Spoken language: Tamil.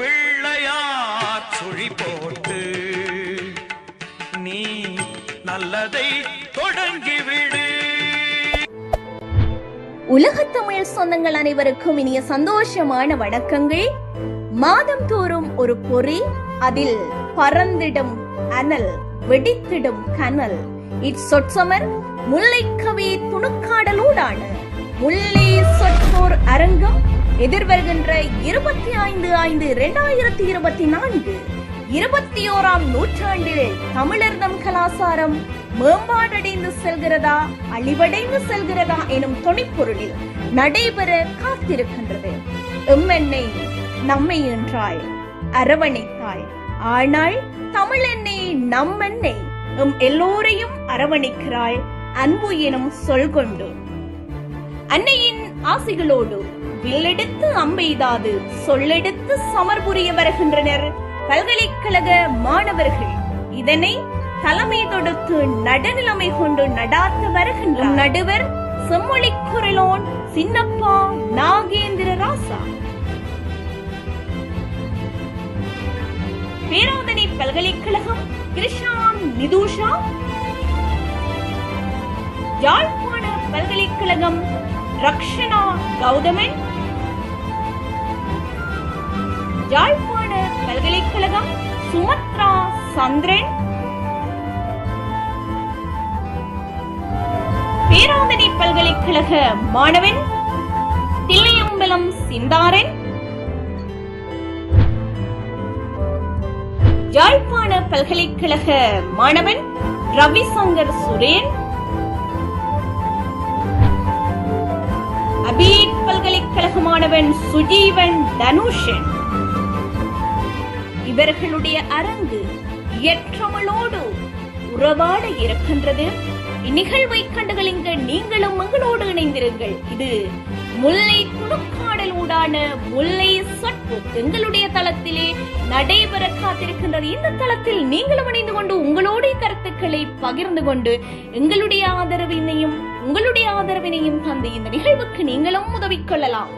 பிள்ளையார் சுழி போட்டு நீ நல்லதை தொடங்கிவிடு. உலகத் தமிழ் சொந்தங்கள் அனைவருக்கும் இனிய சந்தோஷமான வணக்கங்கள். மாதம் தோறும் ஒரு பொறி, அதில் பறந்திடும் அனல், வெடித்திடும் கனல். இச்சொற்சமர் முல்லைக்கவி துணுக்காடலூடான முல்லை சொற்போர் அரங்கம் எதிர்வருகின்ற 25/5/2024 21ஆம் நூற்றாண்டில் தமிழர்தம் கலாசாரம் மேம்பாடடைந்து செல்கிறதா அழிவடைந்து செல்கிறதா எனும் துணைப்பொருளில் நடைபெற காத்திருக்கின்றது. எம்மென்னை நம்மை என்றாய், அரவணைத்தாய். ஆனால் தமிழென்னை நம்மென்னை எம் எல்லோரையும் அரவணைக்கிறாய் அன்பு எனும் சொல் கொண்டு. அன்னையின் ஆசைகளோடு வில்லெடுத்து அம்பெய்தாது சொல்லெடுத்து சமர்புரிய வருகின்றனர் பல்கலைக்கழக மாணவர்கள். இதனை தலைமை தொடுத்து நடுநிலைமை கொண்டு நடாத்த வருகின்ற நடுவர் செம்மொழி குரலோன் சின்னப்பா நாகேந்திர ராசா. பேராதனை பல்கலைக்கழகம் கிருஷான் நிதூஷா. யாழ்ப்பாண பல்கலைக்கழகம் ரக்ஷனா கௌதமன். யாழ்ப்பாண பல்கலைக்கழகம் சுமத்ரா சந்திரன். பேராதனை பல்கலைக்கழக மாணவன் தில்லையம்பலம் சிந்தாரன். யாழ்ப்பாண பல்கலைக்கழக மாணவன் ரவிசங்கர் சுரேன். அபீட் பல்கலைக்கழக மாணவன் சுஜீவன் தனுஷன். இவர்களுடைய அரங்கு இயற்றமிழோடு உறவாட இருக்கின்றது. இந்நிகழ்வை கண்டுகளிங்க நீங்களும் எங்களோடு இணைந்திருங்கள். இது முல்லை துணுக்காடலூடான முல்லை சொற்பு எங்களுடைய தளத்திலே நடைபெற காத்திருக்கின்றது. இந்த தளத்தில் நீங்களும் இணைந்து கொண்டு உங்களுடைய கருத்துக்களை பகிர்ந்து கொண்டு உங்களுடைய ஆதரவினையும் தந்து இந்த நிகழ்வுக்கு நீங்களும் உதவி கொள்ளலாம்.